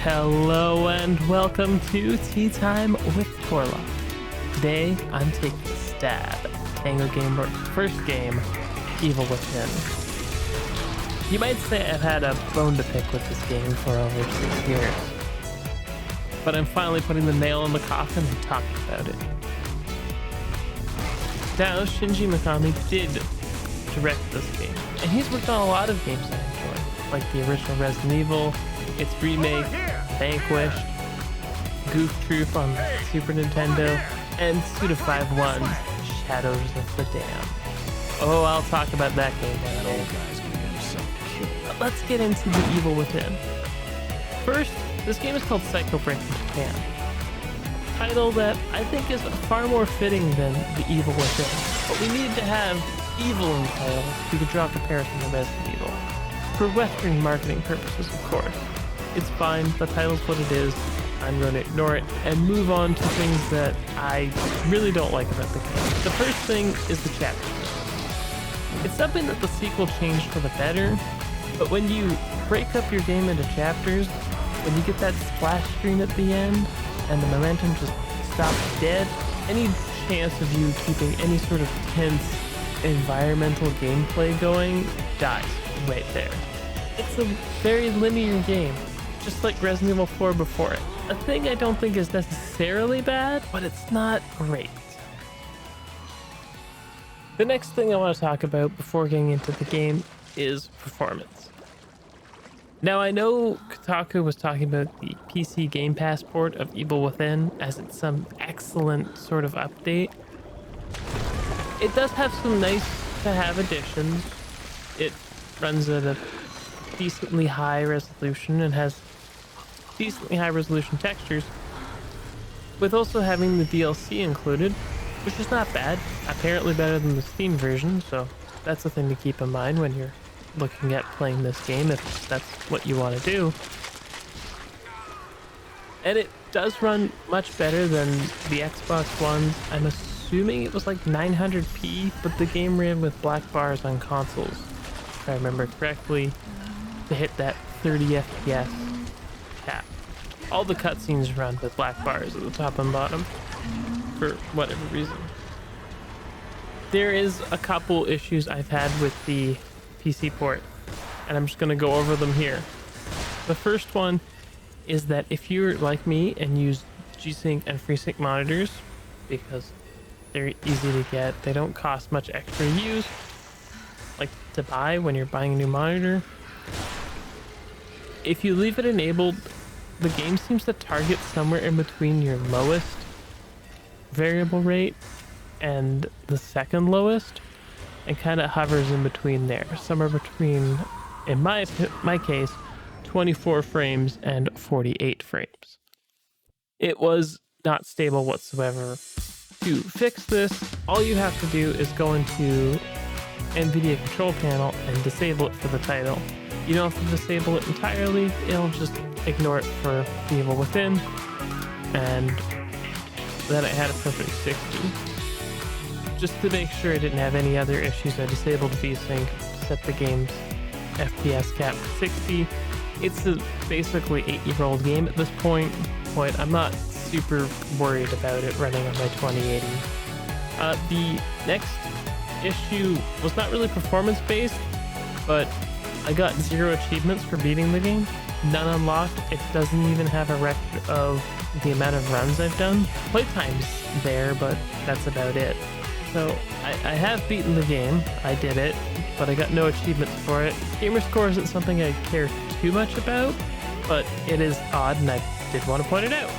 Hello and welcome to Tea Time with Torlock. Today, I'm taking a stab at Tango Gameworks' first game, Evil Within. You might say I've had a bone to pick with this game for over 6 years, but I'm finally putting the nail in the coffin and talking about it. Now, Shinji Mikami did direct this game, and he's worked on a lot of games I enjoy, like the original Resident Evil, its remake, Vanquished, Goof Troop on Super Nintendo, and Suda 5-1's Shadows of the Dam. Oh, I'll talk about that game later. But let's get into the Evil Within. First, this game is called Psycho Break in Japan. A title that I think is far more fitting than the Evil Within, but we needed to have evil in the title so we could draw a comparison to Resident Evil. For Western marketing purposes, of course. It's fine, the title's what it is, I'm going to ignore it and move on to things that I really don't like about the game. The first thing is the chapter system. It's something that the sequel changed for the better, but when you break up your game into chapters, when you get that splash screen at the end, and the momentum just stops dead, any chance of you keeping any sort of tense environmental gameplay going dies right there. It's a very linear game, just like Resident Evil 4 before it. A thing I don't think is necessarily bad, but it's not great. The next thing I want to talk about before getting into the game is performance. Now, I know Kotaku was talking about the PC Game Pass port of Evil Within as it's some excellent sort of update. It does have some nice to have additions. It runs at a decently high resolution and has decently high resolution textures, with also having the DLC included, which is not bad, apparently better than the Steam version, so that's a thing to keep in mind when you're looking at playing this game if that's what you want to do. And it does run much better than the Xbox One's. I'm assuming it was like 900p, but the game ran with black bars on consoles, if I remember correctly, to hit that 30 FPS cap. All the cutscenes run with black bars at the top and bottom for whatever reason. There is a couple issues I've had with the PC port, and I'm just going to go over them here. The first one is that if you're like me and use G-Sync and FreeSync monitors, because they're easy to get, they don't cost much extra to use, like to buy when you're buying a new monitor. If you leave it enabled, the game seems to target somewhere in between your lowest variable rate and the second lowest, and kind of hovers in between there, somewhere between, in my case, 24 frames and 48 frames. It was not stable whatsoever. To fix this, all you have to do is go into NVIDIA control panel and disable it for the title. You don't have to disable it entirely, it'll just ignore it for Evil Within, and then I had a perfect 60. Just to make sure I didn't have any other issues, I disabled VSync, set the game's FPS cap to 60. It's a basically 8-year-old game at this point. I'm not super worried about it running on my 2080. The next issue was not really performance-based, but I got 0 achievements for beating the game. None unlocked. It doesn't even have a record of the amount of runs I've done. Playtime's there, but that's about it. So I have beaten the game, I did it, but I got no achievements for it. Gamerscore isn't something I care too much about, but it is odd and I did want to point it out.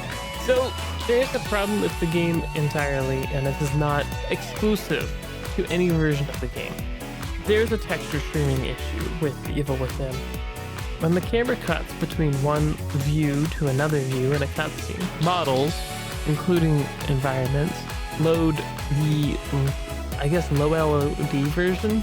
So there's a problem with the game entirely, and this is not exclusive to any version of the game. There's a texture streaming issue with Evil Within. When the camera cuts between one view to another view in a cutscene, models, including environments, load the, I guess, low LOD version,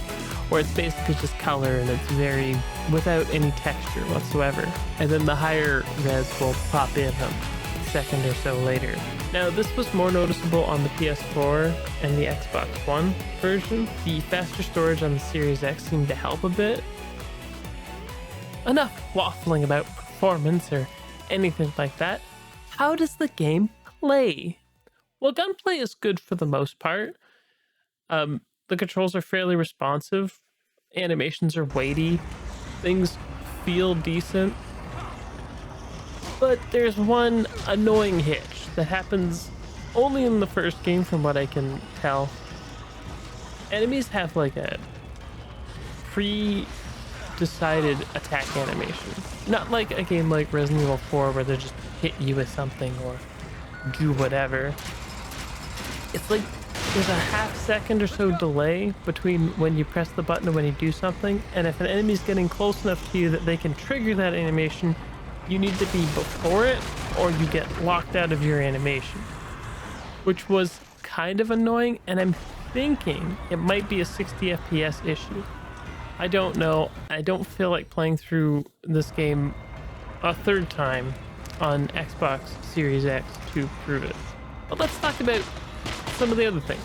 where it's basically just color and it's very without any texture whatsoever. And then the higher res will pop in a second or so later. Now, this was more noticeable on the PS4 and the Xbox One version. The faster storage on the Series X seemed to help a bit. Enough waffling about performance or anything like that. How does the game play? Well, gunplay is good for the most part. The controls are fairly responsive, animations are weighty, things feel decent. But there's one annoying hitch that happens only in the first game from what I can tell. Enemies have like a pre-decided attack animation. Not like a game like Resident Evil 4 where they just hit you with something or do whatever. It's like there's a half second or so delay between when you press the button and when you do something, and if an enemy's getting close enough to you that they can trigger that animation, you need to be before it or you get locked out of your animation, which was kind of annoying, and I'm thinking it might be a 60 FPS issue. I don't know. I don't feel like playing through this game a third time on Xbox Series X to prove it. But let's talk about some of the other things.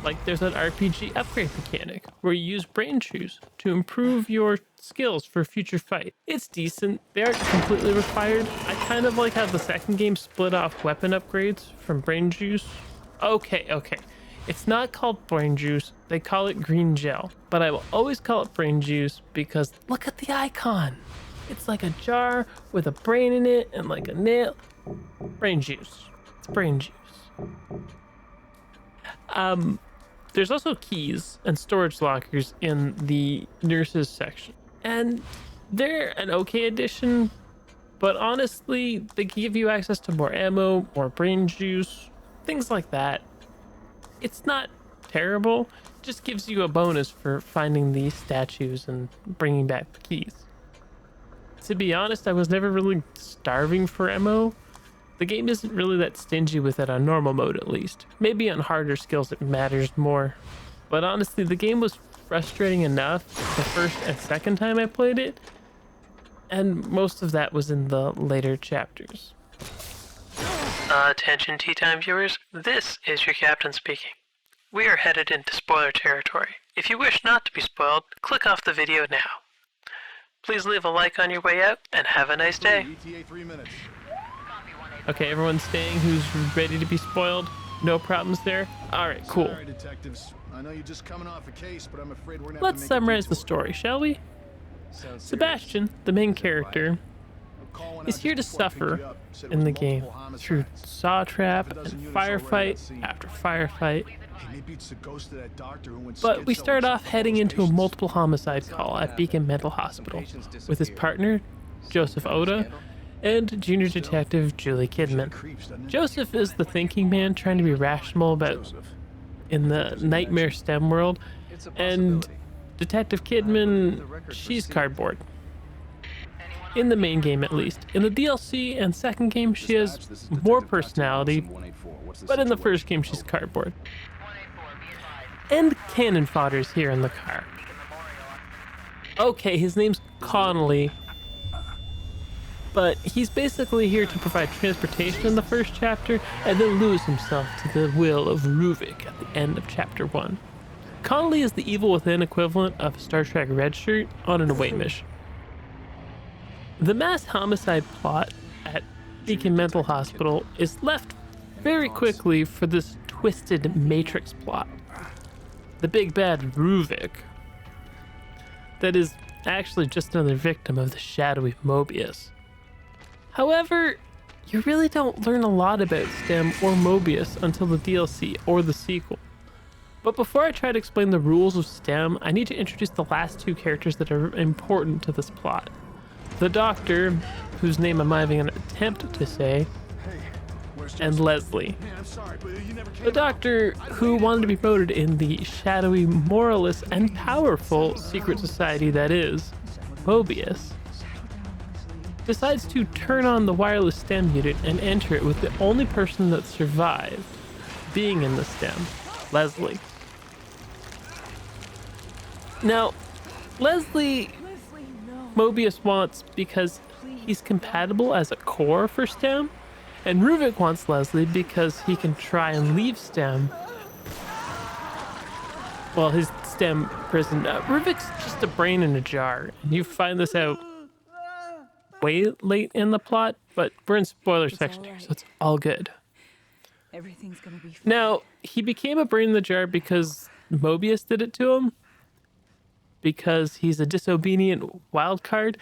Like there's an RPG upgrade mechanic where you use brain juice to improve your skills for future fight. It's decent. They aren't completely required. I kind of like how the second game split off weapon upgrades from brain juice. Okay. It's not called brain juice. They call it green gel, but I will always call it brain juice because look at the icon. It's like a jar with a brain in it and like a nail. Brain juice. It's brain juice. There's also keys and storage lockers in the nurses section, and they're an okay addition, but honestly, they give you access to more ammo, more brain juice, things like that. It's not terrible, it just gives you a bonus for finding these statues and bringing back the keys. To be honest, I was never really starving for ammo. The game isn't really that stingy with it on normal mode, at least. Maybe on harder skills it matters more. But honestly, the game was frustrating enough the first and second time I played it, and most of that was in the later chapters. Attention Tea Time viewers, this is your captain speaking. We are headed into spoiler territory. If you wish not to be spoiled, click off the video now. Please leave a like on your way out, and have a nice day. Okay, everyone's staying who's ready to be spoiled. No problems there. Alright, cool. Sorry, detectives. I know you're just coming off a case, but I'm afraid we're gonna Let's summarize the story, shall we? Sebastian, the main character, is here to suffer in the game through saw trap and firefight after firefight. But we start off heading into a multiple homicide call at Beacon Mental Hospital with his partner, Joseph Oda, and junior detective Julie Kidman. Joseph is the thinking man trying to be rational about in the nightmare STEM world, and Detective Kidman, she's cardboard. In the main game at least. In the DLC and second game she has more personality, but in the first game she's cardboard. And cannon fodder's here in the car. Okay, his name's Connolly, but he's basically here to provide transportation in the first chapter and then lose himself to the will of Ruvik at the end of chapter 1. Connolly is the evil within equivalent of Star Trek Redshirt on an away mission. The mass homicide plot at Beacon Mental Hospital is left very quickly for this twisted Matrix plot. The big bad Ruvik that is actually just another victim of the shadowy Mobius. However, you really don't learn a lot about STEM or Mobius until the DLC or the sequel. But before I try to explain the rules of STEM, I need to introduce the last two characters that are important to this plot. The Doctor, whose name I'm having an attempt to say, and Leslie. The Doctor, who wanted to be promoted in the shadowy, moralist, and powerful secret society that is Mobius, decides to turn on the wireless STEM unit and enter it with the only person that survived being in the STEM, Leslie. Now, Leslie Mobius wants because he's compatible as a core for STEM, and Ruvik wants Leslie because he can try and leave STEM. Well, his STEM prison. Ruvik's just a brain in a jar, and you find this out way late in the plot, but we're in spoiler It's section all here, right. so it's all good. Everything's gonna be fine. Now, he became a brain in the jar because Mobius did it to him, because he's a disobedient wild card,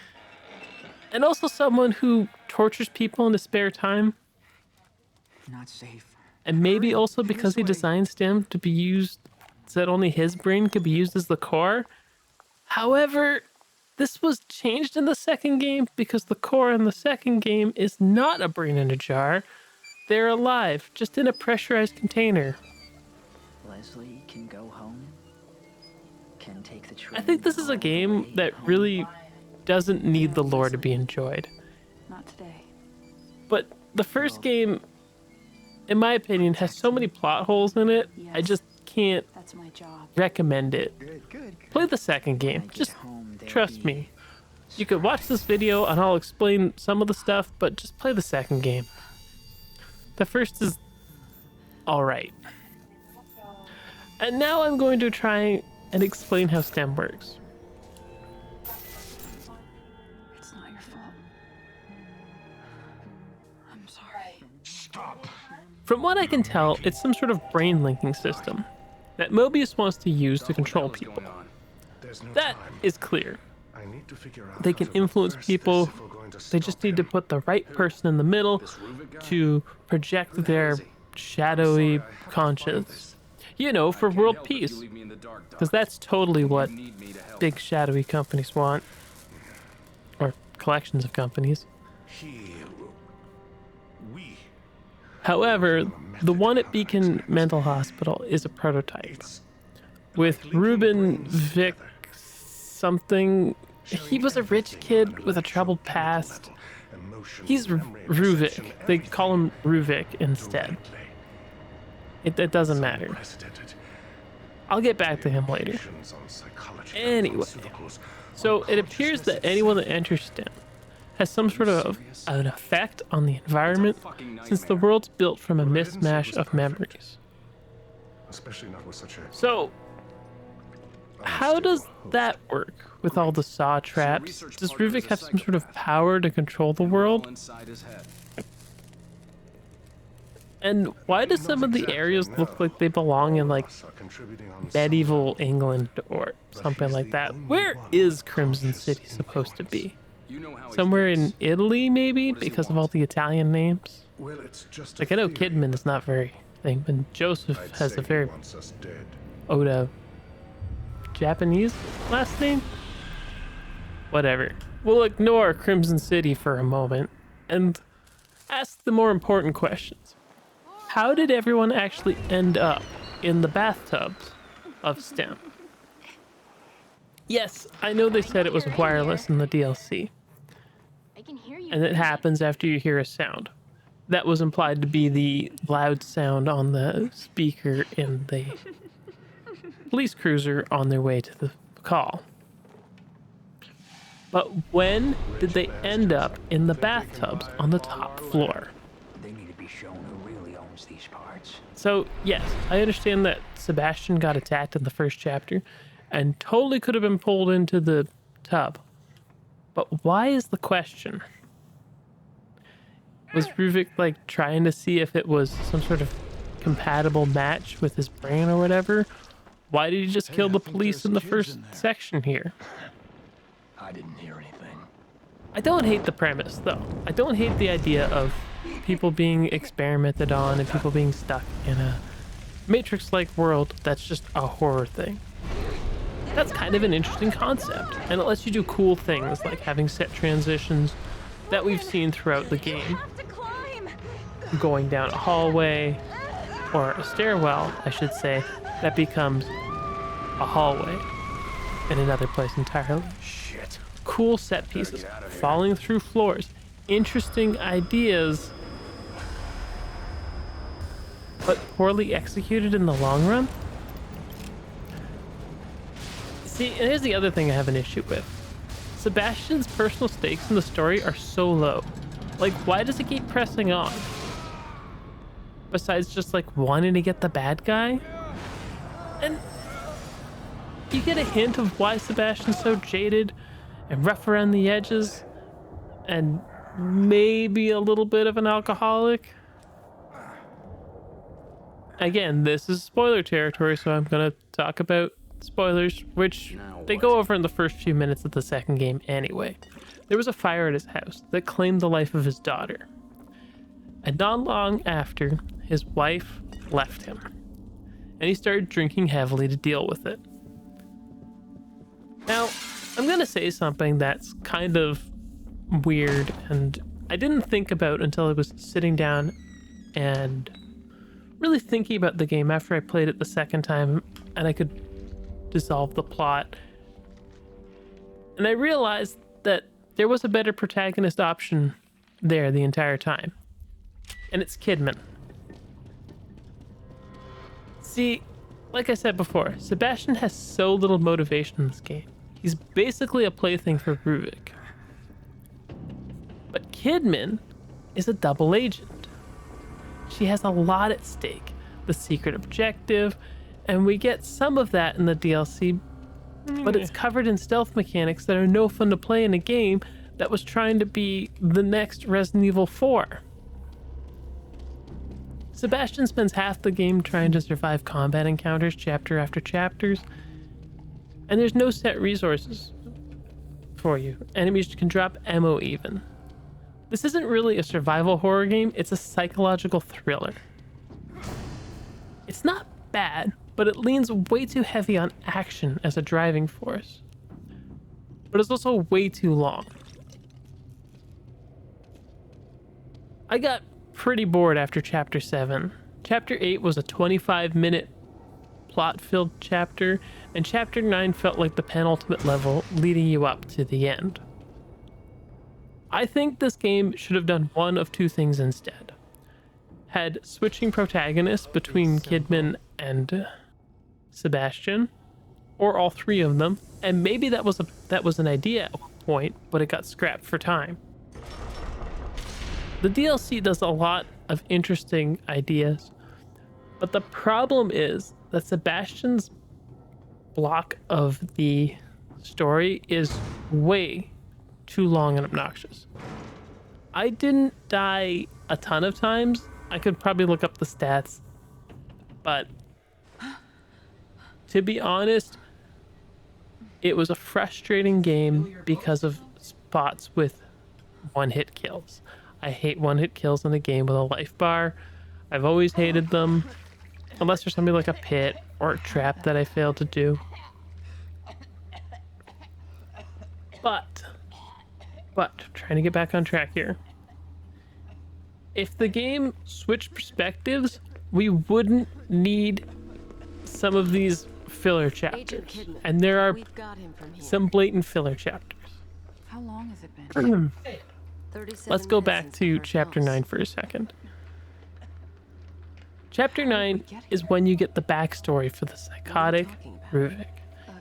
and also someone who tortures people in his spare time, Not safe. and maybe also because he designed STEM to be used so that only his brain could be used as the core. However, this was changed in the second game because the core in the second game is not a brain in a jar. They're alive, just in a pressurized container. Leslie can go home. Can take the train. I think this is a game that really doesn't need the lore to be enjoyed. Not today. But the first game, in my opinion, has so many plot holes in it, I just can't That's my job. recommend it. Good. Play the second game. Get Just home, there'll trust be- me. You could watch this video and I'll explain some of the stuff, but just play the second game. The first is alright. And now I'm going to try and explain how STEM works. It's not your fault. I'm sorry. From what I can tell, it's some sort of brain linking system that Mobius wants to use to control people. There's no That time. is clear. I need to figure out They how can to influence reverse people. this if we're going to They just stop need to him. put the right person in the middle to project their shadowy conscience. You know, for world peace. Because that's totally what big shadowy companies want. Or collections of companies. We. However, the one at Beacon Mental Hospital is a prototype. It's With linking Ruben brains Vic together, something. He was a rich kid with a troubled past. emotion, He's memory, Ruvik. perception, They call him Ruvik instead. directly. It doesn't matter. Unprecedented. I'll get back to him later. Applications on psychology, Anyway, pharmaceuticals, so it appears that anyone that enters STEM has some sort of an effect on the environment, since the world's built from a mismatch of memories. especially not with such a So, how does that work with all the saw traps? Does Ruvik have some sort of power to control the world? And why do some of the areas look like they belong in like medieval England or something like that? Where is Crimson City supposed to be? Somewhere in Italy, maybe, because of all the Italian names? Well, it's just Like, I know Kidman is not very thing, but Joseph has a very Oda Japanese last name? Whatever. We'll ignore Crimson City for a moment and ask the more important questions. How did everyone actually end up in the bathtubs of STEM? Yes, I know they said it was wireless in the DLC, I can hear you. and it happens after you hear a sound. That was implied to be the loud sound on the speaker in the police cruiser on their way to the call. But when did they end up in the bathtubs on the top floor? They need to be shown who really owns these parts. So, yes, I understand that Sebastian got attacked in the first chapter and totally could have been pulled into the tub. But why is the question? Was Ruvik like trying to see if it was some sort of compatible match with his brain or whatever? Why did he just kill the police in the first section here? I didn't hear anything. I don't hate the premise, though. I don't hate the idea of people being experimented on and people being stuck in a Matrix-like world that's just a horror thing. That's kind of an interesting concept, and it lets you do cool things like having set transitions that we've seen throughout the game. have to climb. Going down a hallway, or a stairwell, I should say, that becomes a hallway in another place entirely. Shit. Cool set pieces, falling through floors, interesting ideas, but poorly executed in the long run. See, and here's the other thing I have an issue with. Sebastian's personal stakes in the story are so low. Like, why does it keep pressing on? Besides just like wanting to get the bad guy? And you get a hint of why Sebastian's so jaded and rough around the edges. and maybe a little bit of an alcoholic. Again, this is spoiler territory, so I'm going to talk about spoilers, which they go over in the first few minutes of the second game anyway. There was a fire at his house that claimed the life of his daughter. And not long after, his wife left him. And he started drinking heavily to deal with it. Now, I'm going to say something that's kind of weird and I didn't think about until I was sitting down and really thinking about the game after I played it the second time and I could dissolve the plot. And I realized that there was a better protagonist option there the entire time. And it's Kidman. See, like I said before, Sebastian has so little motivation in this game. He's basically a plaything for Ruvik. But Kidman is a double agent. She has a lot at stake. The secret objective, and we get some of that in the DLC, but it's covered in stealth mechanics that are no fun to play in a game that was trying to be the next Resident Evil 4. Sebastian spends half the game trying to survive combat encounters chapter after chapters, and there's no set resources for you. Enemies can drop ammo even. This isn't really a survival horror game, it's a psychological thriller. It's not bad, but it leans way too heavy on action as a driving force. But it's also way too long. I got pretty bored after chapter 7. Chapter 8 was a 25-minute plot-filled chapter, and chapter 9 felt like the penultimate level leading you up to the end. I think this game should have done one of two things instead. Had switching protagonists between Kidman and Sebastian, or all three of them, and maybe that was an idea at one point, but it got scrapped for time. The DLC does a lot of interesting ideas, but the problem is that Sebastian's block of the story is way too long and obnoxious. I didn't die a ton of times. I could probably look up the stats, but to be honest, it was a frustrating game because of spots with one-hit kills. I hate one-hit kills in a game with a life bar. I've always hated them, unless there's something like a pit or a trap that I failed to do. But trying to get back on track here. If the game switched perspectives, we wouldn't need some of these filler chapters. And there are some blatant filler chapters. How long has it been? Let's go back to chapter 9 for a second. Chapter 9 is when you get the backstory for the psychotic Ruvik.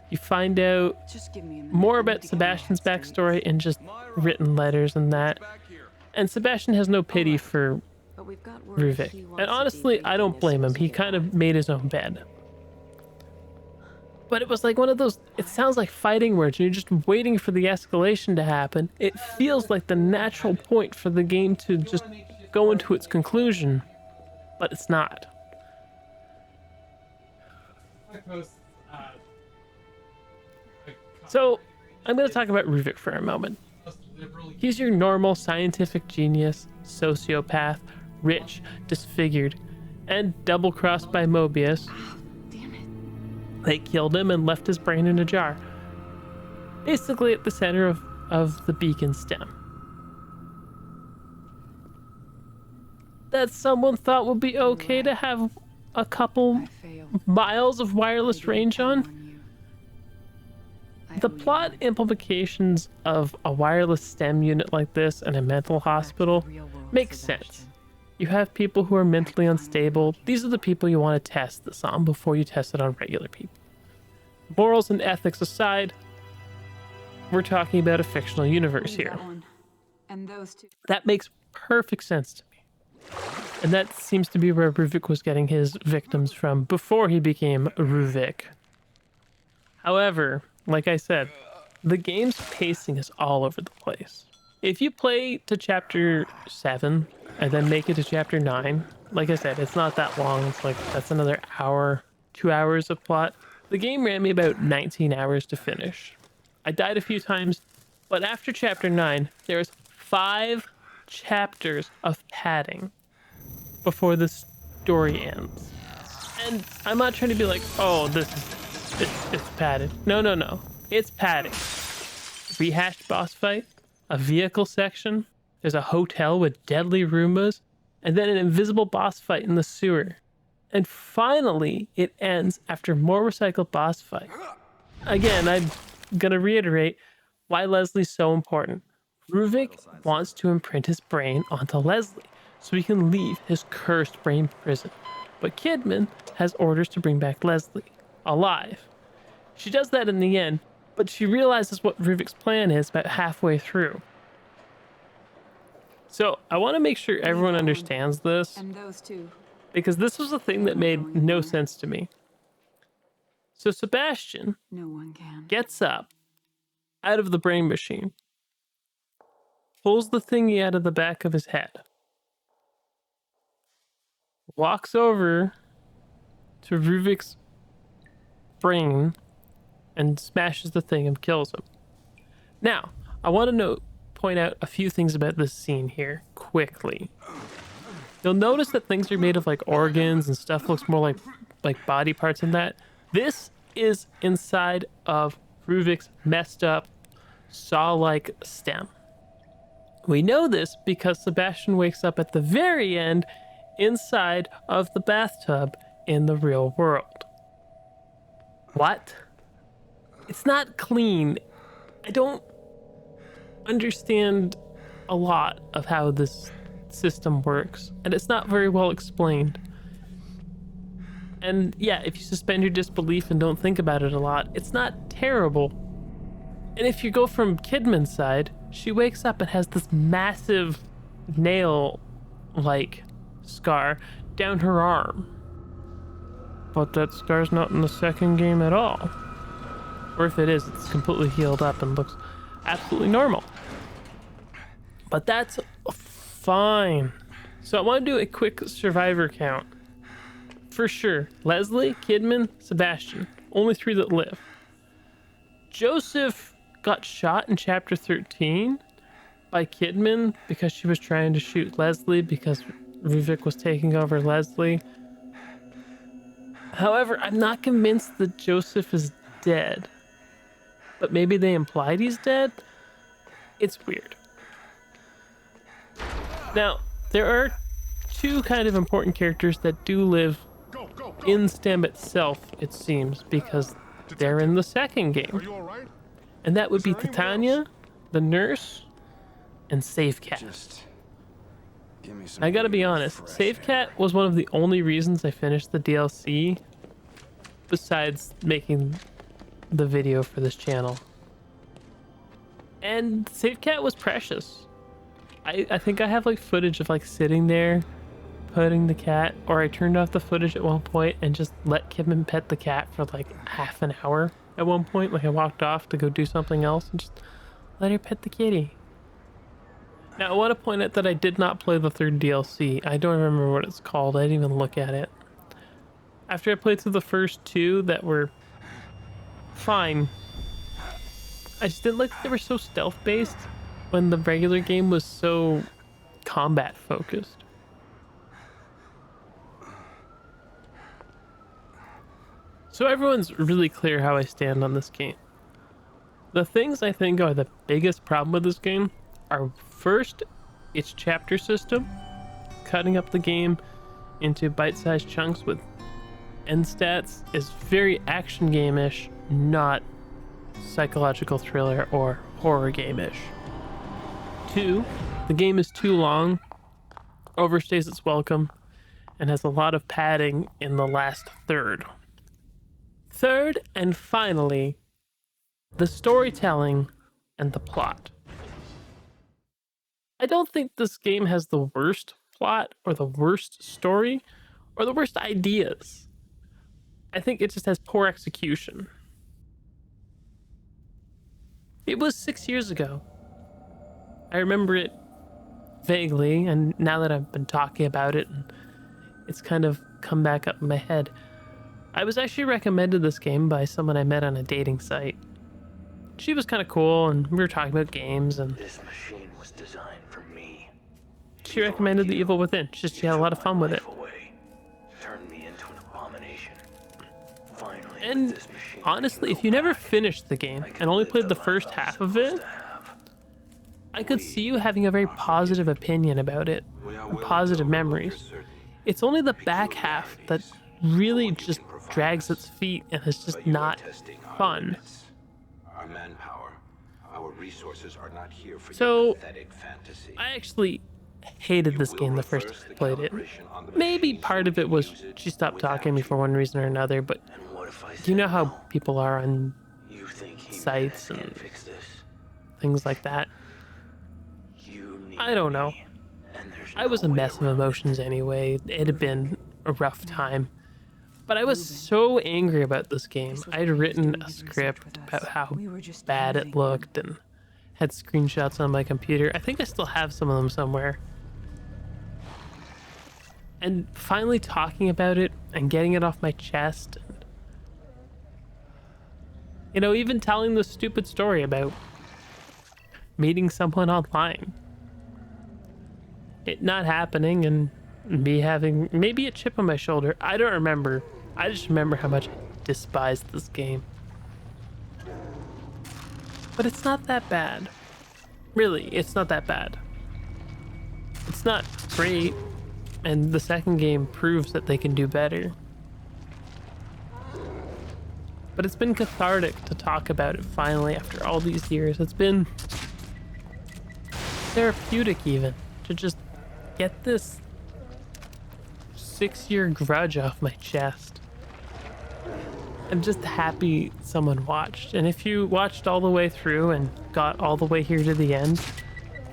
You find out Just give me a minute. more I need about to get Sebastian's my hands dirty. backstory in just written letters and that. And Sebastian has no pity for But we've got word he Ruvik. wants And to honestly, I debrief don't this blame him. so He he kind can of made his own bed. But it was like one of those, it sounds like fighting words, and you're just waiting for the escalation to happen. It feels like the natural point for the game to just go into its conclusion, but it's not. So, I'm going to talk about Ruvik for a moment. He's your normal scientific genius, sociopath, rich, disfigured, and double-crossed by Mobius. Damn it. They killed him and left his brain in a jar, basically at the center of the beacon stem. That someone thought would be okay to have a couple I failed. miles of I wireless didn't range count on. you. I The owe you plot one. implications of a wireless STEM unit like this in a mental Back to the hospital real world, makes Sebastian. sense. You have people who are mentally unstable. These are the people you want to test this on before you test it on regular people. Morals and ethics aside, we're talking about a fictional universe You here. got one. And those two. That makes perfect sense to me. And that seems to be where Ruvik was getting his victims from before he became Ruvik. However, like I said, the game's pacing is all over the place. If you play to chapter 7 and then make it to chapter 9, like I said, it's not that long. It's like that's another hour, 2 hours of plot. The game ran me about 19 hours to finish. I died a few times, but after chapter 9, there's 5 chapters of padding before the story ends. And I'm not trying to be like, oh, it's padded. No. It's padding. Rehashed boss fight, a vehicle section, there's a hotel with deadly Roombas, and then an invisible boss fight in the sewer. And finally, it ends after more recycled boss fight. Again, I'm gonna reiterate why Leslie's so important. Ruvik wants to imprint his brain onto Leslie so he can leave his cursed brain prison. But Kidman has orders to bring back Leslie, alive. She does that in the end, but she realizes what Ruvik's plan is about halfway through. So I want to make sure everyone understands this, And those two. because this was a thing that made no sense to me. So Sebastian No one can. gets up out of the brain machine, pulls the thingy out of the back of his head, walks over to Ruvik's brain and smashes the thing and kills him. Now, I want to point out a few things about this scene here quickly. You'll notice that things are made of like organs and stuff looks more like body parts in that. This is inside of Ruvik's messed up saw-like stem. We know this because Sebastian wakes up at the very end inside of the bathtub in the real world. What? It's not clean. I don't understand a lot of how this system works, and it's not very well explained. And yeah, if you suspend your disbelief and don't think about it a lot, it's not terrible. And if you go from Kidman's side, she wakes up and has this massive nail-like scar down her arm. But that scar's not in the second game at all. Or if it is, it's completely healed up and looks absolutely normal. But that's fine. So I want to do a quick survivor count. For sure, Leslie, Kidman, Sebastian. Only 3 that live. Joseph got shot in chapter 13 by Kidman because she was trying to shoot Leslie because Ruvik was taking over Leslie. However, I'm not convinced that Joseph is dead. But maybe they implied he's dead? It's weird. Now, there are 2 kind of important characters that do live in STEM itself, it seems, because they're in the second game. Are you all right? And that would be Is there Titania, the nurse, and Safecat. Just give me some. I gotta be honest, Safecat was one of the only reasons I finished the DLC, besides making the video for this channel. And Safecat was precious. I think I have like footage of like sitting there petting the cat, or I turned off the footage at one point and just let Kidman pet the cat for like half an hour at one point. Like I walked off to go do something else and just let her pet the kitty. Now I want to point out that I did not play the 3rd DLC. I don't remember what it's called. I didn't even look at it. After I played through the first 2 that were fine, I just didn't like that they were so stealth based when the regular game was so combat focused. So everyone's really clear how I stand on this game. The things I think are the biggest problem with this game are, first, its chapter system, cutting up the game into bite-sized chunks with end stats is very action game-ish, not psychological thriller or horror game-ish. 2, the game is too long, overstays its welcome, and has a lot of padding in the last third. 3rd, and finally, the storytelling and the plot. I don't think this game has the worst plot or the worst story or the worst ideas. I think it just has poor execution. It was 6 years ago. I remember it vaguely, and now that I've been talking about it, it's kind of come back up in my head. I was actually recommended this game by someone I met on a dating site. She was kind of cool, and we were talking about games, and This machine was designed for me. she recommended The Evil Within. She had a lot of fun with it. Away, turned me into an abomination. Finally, And with this machine, honestly, I if can you go never back. finished the game I can and only live played the life first I'm half of it, supposed to have. I could see you having a very positive opinion about it, and positive memories. It's only the back half that really just drags its feet and is just not fun. Our manpower, our resources are not here for So, your pathetic fantasy. I actually hated this game the first time I played it. Maybe part of it was she stopped talking to me for one reason or another, but And what if I do you know said how no? people are on You think He-Man sites can't and fix this? things like that? You need I don't know. me, and there's I was a no way mess of around it. emotions anyway. It had been a rough time. But I was so angry about this game. I'd written a script about how bad it looked and had screenshots on my computer. I think I still have some of them somewhere. And finally talking about it and getting it off my chest. And, you know, even telling the stupid story about meeting someone online. It not happening and me having maybe a chip on my shoulder. I don't remember. I just remember how much I despised this game. But it's not that bad. Really, it's not that bad. It's not great, and the second game proves that they can do better. But it's been cathartic to talk about it finally after all these years. It's been therapeutic even to just get this 6-year grudge off my chest. I'm just happy someone watched. And if you watched all the way through and got all the way here to the end,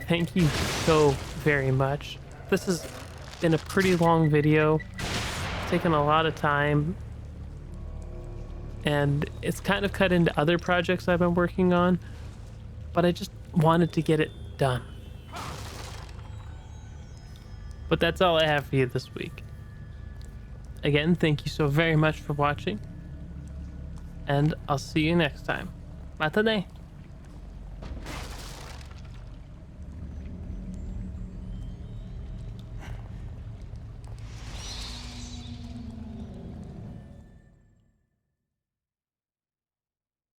thank you so very much. This has been a pretty long video. It's taken a lot of time. And it's kind of cut into other projects I've been working on. But I just wanted to get it done. But that's all I have for you this week. Again, thank you so very much for watching. And I'll see you next time. Mata ne!